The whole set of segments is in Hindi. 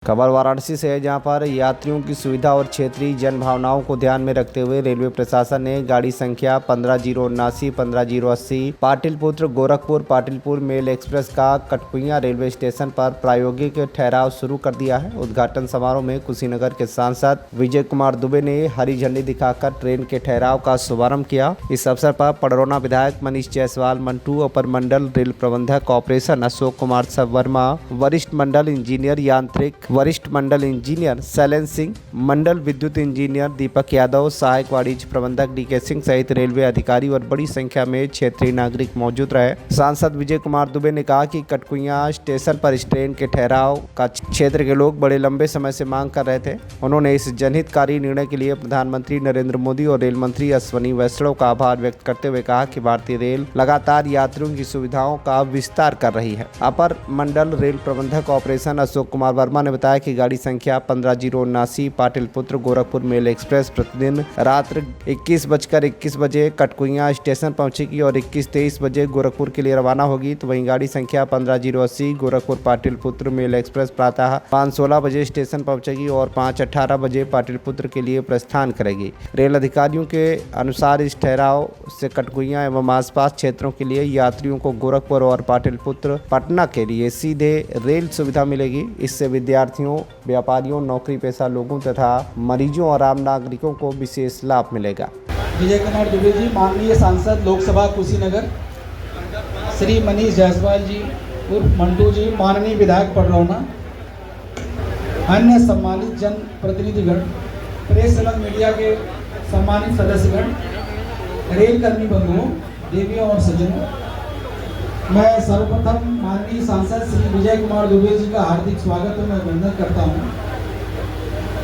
खबर वाराणसी से है, जहां पर यात्रियों की सुविधा और क्षेत्रीय जन भावनाओं को ध्यान में रखते हुए रेलवे प्रशासन ने गाड़ी संख्या 15079 15080 पाटिलपुत्र गोरखपुर पाटिलपुर मेल एक्सप्रेस का कटकुइयां रेलवे स्टेशन पर प्रायोगिक ठहराव शुरू कर दिया है। उद्घाटन समारोह में कुशीनगर के सांसद विजय कुमार दुबे ने हरी झंडी दिखाकर ट्रेन के ठहराव का शुभारंभ किया। इस अवसर पर पडरौना विधायक मनीष जायसवाल, मंटू अपर मंडल रेल प्रबंधक ऑपरेशन अशोक कुमार वर्मा, वरिष्ठ मंडल इंजीनियर यांत्रिक, वरिष्ठ मंडल इंजीनियर शैलेंद्र सिंह, मंडल विद्युत इंजीनियर दीपक यादव, सहायक वाणिज्य प्रबंधक डीके सिंह सहित रेलवे अधिकारी और बड़ी संख्या में क्षेत्रीय नागरिक मौजूद रहे। सांसद विजय कुमार दुबे ने कहा कि कटकुइयां स्टेशन पर इस ट्रेन के ठहराव का क्षेत्र के लोग बड़े लंबे समय से मांग कर रहे थे। उन्होंने इस जनहितकारी निर्णय के लिए प्रधानमंत्री नरेंद्र मोदी और रेल मंत्री अश्विनी वैष्णव का आभार व्यक्त करते हुए कहा कि भारतीय रेल लगातार यात्रियों की सुविधाओं का विस्तार कर रही है। अपर मंडल रेल प्रबंधक ऑपरेशन अशोक कुमार वर्मा ने बताया कि गाड़ी संख्या 15079 पाटिलपुत्र गोरखपुर मेल एक्सप्रेस प्रतिदिन रात्र 21:21 बजे कटकुइयां स्टेशन पहुंचेगी और 21:23 बजे गोरखपुर के लिए रवाना होगी। तो वहीं गाड़ी संख्या 15080 गोरखपुर पाटिलपुत्र मेल एक्सप्रेस प्रातः 5:16 बजे स्टेशन पहुंचेगी और 5:18 बजे पाटिलपुत्र के लिए प्रस्थान करेगी। रेल अधिकारियों के अनुसार इस ठहराव से कटकुइयां एवं आसपास क्षेत्रों के लिए यात्रियों को गोरखपुर और पाटिलपुत्र पटना के लिए सीधे रेल सुविधा मिलेगी। इससे विद्यार्थियों, व्यापारियों, नौकरी पेशा लोगों तथा मरीजों और आम नागरिकों को विशेष लाभ मिलेगा। विजय कुमार दुबे जी, माननीय सांसद लोकसभा कुशीनगर, श्री मनीष जायसवाल जी उर्फ मंटू जी, माननीय विधायक पडरौना, अन्य सम्मानित जन प्रतिनिधिगण, प्रेस एवं मीडिया के सम्मानित सदस्यगण, रेल कर्मी बंधुओं, देवियों और सज्जनों, मैं सर्वप्रथम माननीय सांसद श्री विजय कुमार दुबे जी का हार्दिक स्वागत और अभिनंदन करता हूं,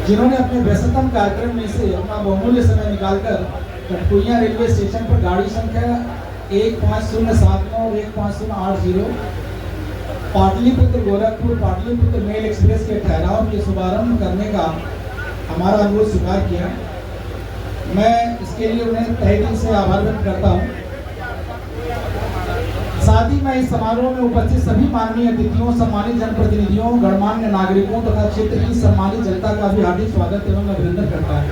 जिन्होंने अपने व्यस्ततम कार्यक्रम में से अपना बहुमूल्य समय निकालकर कटकुइयां रेलवे स्टेशन पर गाड़ी संख्या 15079 और 15080 पाटलिपुत्र गोरखपुर पाटलिपुत्र मेल एक्सप्रेस के ठहराव के शुभारंभ करने का हमारा अनुरोध स्वीकार किया। मैं इसके लिए उन्हें तहे दिल से आभार व्यक्त करता हूँ। साथ ही मैं इस समारोह में उपस्थित सभी माननीय अतिथियों, सम्मानित जनप्रतिनिधियों, गणमान्य नागरिकों तथा क्षेत्र की सम्मानित जनता का भी हार्दिक स्वागत एवं अभिनंदन करता हूं।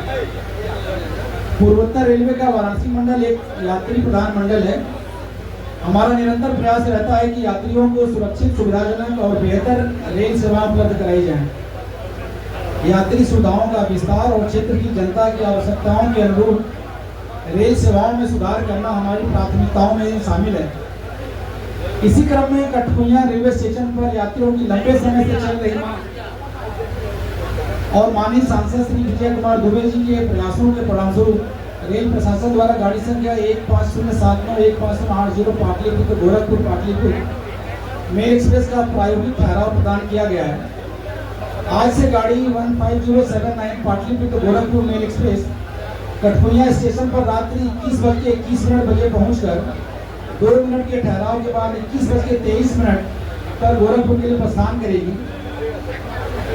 पूर्वोत्तर रेलवे का वाराणसी मंडल एक यात्री प्रधान मंडल है। हमारा निरंतर प्रयास रहता है कि यात्रियों को सुरक्षित, सुविधाजनक और बेहतर रेल सेवा उपलब्ध कराई जाए। यात्री सुविधाओं का विस्तार और क्षेत्र की जनता की आवश्यकताओं के अनुरूप रेल सेवाओं में सुधार करना हमारी प्राथमिकताओं में शामिल है। इसी क्रम में कटकुइयां रेलवे स्टेशन पर यात्रियों की लंबे समय से चल रही और माननीय सांसद श्री विजय कुमार दुबे जी के प्रयासों के परिणामस्वरूप रेल प्रशासन द्वारा गाड़ी संख्या 15079 15080 पाटलिपुत्र गोरखपुर पाटलिपुत्र मेल एक्सप्रेस का प्रायोगिक ठहराव प्रदान किया गया है। आज से गाड़ी 15079 Pataliputra Gorakhpur mail express Katkuiyan station पर रात्रि 21:21 बजे पहुंचकर 2 मिनट के ठहराव के बाद 21:23 पर गोरखपुर के लिए प्रस्थान करेगी।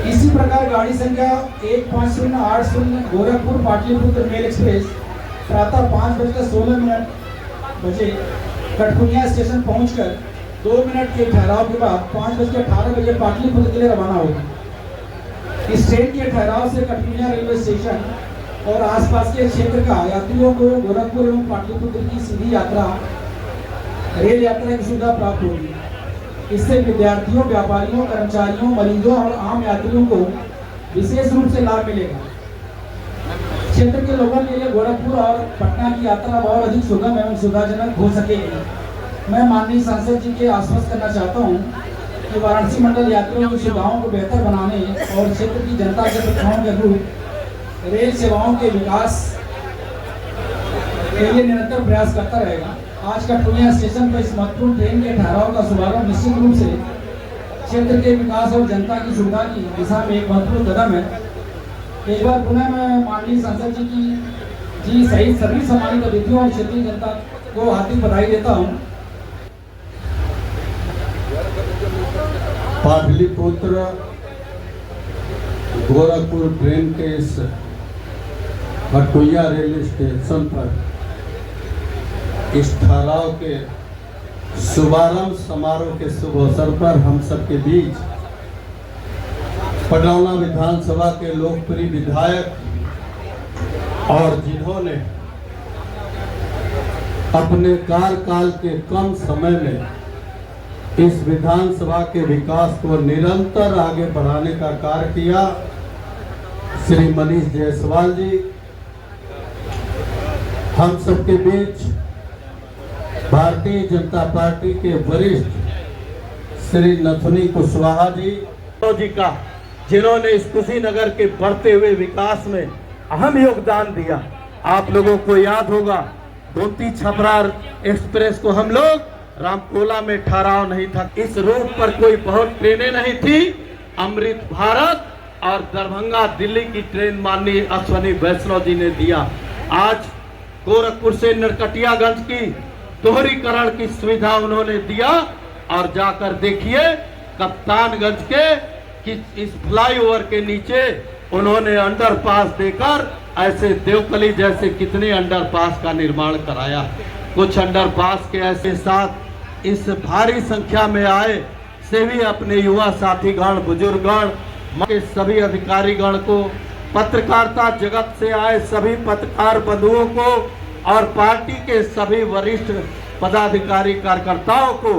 इसी प्रकार गाड़ी संख्या 15080 गोरखपुर पाटलिपुत्र मेल एक्सप्रेस प्रातः 5:16 बजे कटकुइयां स्टेशन पहुंचकर 2 मिनट के ठहराव के बाद 5:18 बजे पाटलिपुत्र के लिए रवाना होगी। इस ट्रेन के ठहराव से कटकुइयां रेलवे स्टेशन और आसपास के क्षेत्र का यात्रियों को गोरखपुर एवं पाटलिपुत्र की सीधी यात्रा, रेल यात्रा की सुविधा प्राप्त होगी। इससे विद्यार्थियों, व्यापारियों, कर्मचारियों, मरीजों और आम यात्रियों को विशेष रूप से लाभ मिलेगा। क्षेत्र के लोगों के लिए गोरखपुर और पटना की यात्रा बहुत अधिक सुगम एवं सुविधाजनक हो सकेगी। मैं माननीय सांसद जी के आश्वस्त करना चाहता हूँ कि वाराणसी मंडल यात्रियों की सुविधाओं को बेहतर बनाने और क्षेत्र की जनता के प्रथाओं के अनुरूप रेल सेवाओं के विकास के लिए निरंतर प्रयास करता रहेगा। आज कटकुइयां स्टेशन पर इस महत्वपूर्ण ट्रेन के ठहराव का शुभारंभ निश्चित रूप से क्षेत्र के विकास और जनता की सुविधा की दिशा में एक महत्वपूर्ण कदम है। एक बार पुनः मैं माननीय सांसद जी सहित सभी सम्मानित अतिथियों और क्षेत्रीय जनता को हार्दिक बधाई देता हूँ। पाटलिपुत्र गोरखपुर ट्रेन के इस कटकुइयां रेलवे स्टेशन पर इस ठहराव के शुभारंभ समारोह के शुभ अवसर पर हम सबके बीच पडरौना विधानसभा के लोकप्रिय विधायक और जिन्होंने अपने कार्यकाल के कम समय में इस विधानसभा के विकास को निरंतर आगे बढ़ाने का कार्य किया, श्री मनीष जायसवाल जी हम सबके बीच भारतीय जनता पार्टी के वरिष्ठ श्री नथुनी कुशवाहा जी का, जिन्होंने इस कुशीनगर के बढ़ते हुए विकास में अहम योगदान दिया। आप लोगों को याद होगा गोमती छपरा एक्सप्रेस को हम लोग रामकोला में ठहराव नहीं था, इस रूट पर कोई बहुत ट्रेनें नहीं थी। अमृत भारत और दरभंगा दिल्ली की ट्रेन माननीय अश्वनी वैष्णव जी ने दिया। आज गोरखपुर से नरकटियागंज की दोहरीकरण की सुविधा उन्होंने दिया और जाकर देखिए कप्तानगंज के कि इस फ्लाईओवर के नीचे उन्होंने अंडरपास देकर ऐसे देवकली जैसे कितने अंडरपास का निर्माण कराया। कुछ अंडरपास के ऐसे साथ इस भारी संख्या में आए से भी अपने युवा साथीगण, बुजुर्गगण के सभी अधिकारीगण को, पत्रकारिता जगत से आए सभी पत्रकार बंधुओं को और पार्टी के सभी वरिष्ठ पदाधिकारी कार्यकर्ताओं को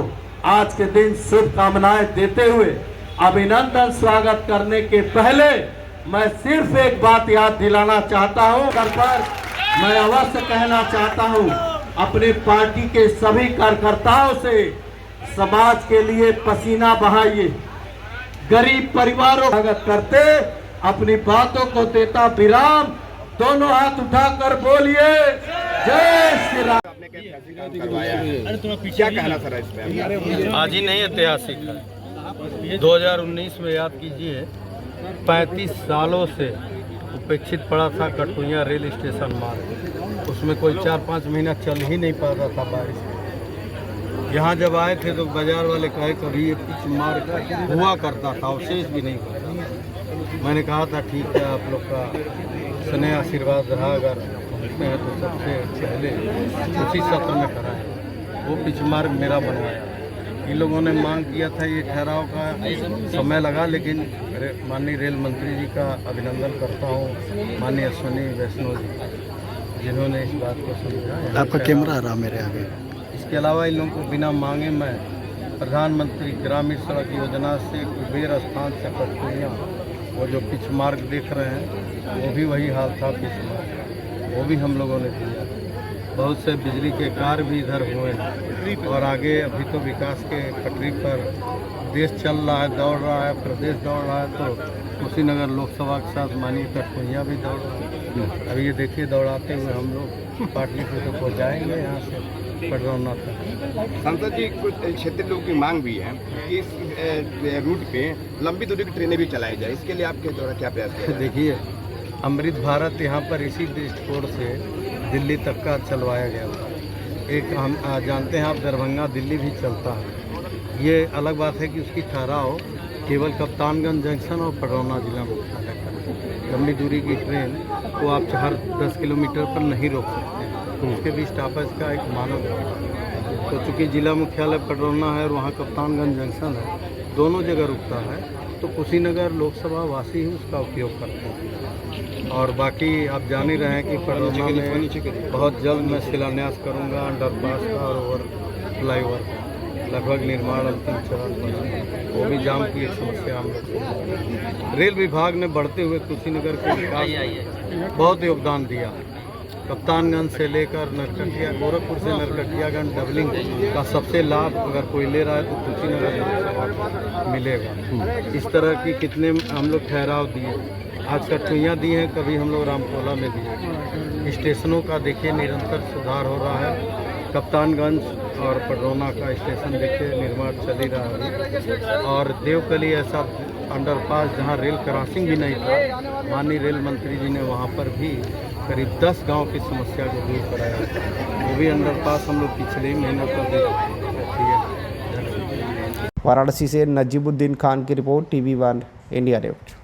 आज के दिन शुभकामनाएं देते हुए अभिनंदन स्वागत करने के पहले मैं सिर्फ एक बात याद दिलाना चाहता हूं, मैं अवश्य कहना चाहता हूं अपने पार्टी के सभी कार्यकर्ताओं से, समाज के लिए पसीना बहाइए, गरीब परिवारों का स्वागत करते अपनी बातों को देता विराम, दोनों हाथ उठाकर बोलिए जय श्री राम। क्या कहना सर इसमें? आज ही नहीं, ऐतिहासिक है। 2019 में याद कीजिए 35 सालों से उपेक्षित पड़ा था कटुइया रेल स्टेशन मार्ग, उसमें कोई 4-5 महीना चल ही नहीं पाता था बारिश में। यहाँ जब आए थे तो बाजार वाले कहे कभी ये पिच मार्ग हुआ करता था, अवशेष भी नहीं होता। मैंने कहा था ठीक है, आप लोग का स्नेह आशीर्वाद रहा, अगर पहुँचते हैं तो सबसे पहले उसी सत्र में कराएं। वो पिच मार्ग मेरा बनवाया। इन लोगों ने मांग किया था, ये ठहराव का समय लगा, लेकिन माननीय रेल मंत्री जी का अभिनंदन करता हूँ, माननीय अश्वनी वैष्णव जी, जिन्होंने इस बात को समझा। आपका कैमरा आ रहा मेरे आगे। इसके अलावा इन लोगों को बिना मांगे मैं प्रधानमंत्री ग्रामीण सड़क योजना से कुबेर स्थान से कटुइया वो जो पिच मार्ग देख रहे हैं वो भी वही हाल था पिच मार्ग, वो भी हम लोगों ने दिया। बहुत से बिजली के कार्य भी इधर हुए हैं और आगे अभी तो विकास के पटरी पर देश चल रहा है, दौड़ रहा है, प्रदेश दौड़ रहा है, तो कुशीनगर लोकसभा के साथ माननीय कटुइया भी दौड़ रहा है। अभी ये देखिए दौड़ाते हुए हम लोग पाटलिपुत्र तो पहुँचाएंगे यहाँ से पडरौना तक। सांसद जी, कुछ क्षेत्रीय लोगों की मांग भी है कि इस रूट पे लंबी दूरी की ट्रेनें भी चलाई जाए, इसके लिए आपके द्वारा क्या प्रयास किया? देखिए अमृत भारत यहाँ पर इसी दृष्टिकोण से दिल्ली तक का चलवाया गया था। एक हम जानते हैं आप, दरभंगा दिल्ली भी चलता है। ये अलग बात है कि उसकी ठहराव केवल कप्तानगंज जंक्शन और पडरौना जिला मुख्यालय का। लंबी दूरी की ट्रेन को आप हर 10 किलोमीटर पर नहीं रोक सकते हैं, तो उसके भी स्टॉपेज का एक मानक है। तो चूँकि जिला मुख्यालय पडरौना है और वहाँ कप्तानगंज जंक्शन है, दोनों जगह रुकता है, तो कुशीनगर लोकसभा वासी ही उसका उपयोग करते हैं। और बाकी आप जान ही रहे हैं कि पडरौना में बहुत जल्द मैं शिलान्यास करूंगा अंडरपास का और ओवर फ्लाईओवर का, लगभग निर्माण अंतिम चरण पर, वो भी जाम की एक समस्या हम लोग। रेल विभाग ने बढ़ते हुए कुशीनगर के विकास में बहुत योगदान दिया। कप्तानगंज से लेकर नरकटिया, गोरखपुर से नरकटियागंज डबलिंग का सबसे लाभ अगर कोई ले रहा है तो कुशीनगर मिलेगा। इस तरह की कितने हम लोग ठहराव दिए, आज कटुइयाँ दी हैं, कभी हम लोग रामकोला में दिए। स्टेशनों का देखिए निरंतर सुधार हो रहा है। कप्तानगंज और पडरौना का स्टेशन देखिए निर्माण चल ही रहा है। और देवकली ऐसा अंडरपास जहां रेल क्रॉसिंग भी नहीं था, माननीय रेल मंत्री जी ने वहां पर भी करीब 10 गांव की समस्या को दूर कराया। वो भी अंडरपास हम लोग पिछले ही महीनों पर देखी है। वाराणसी से नजीबुद्दीन खान की रिपोर्ट, TV1 इंडिया न्यूज।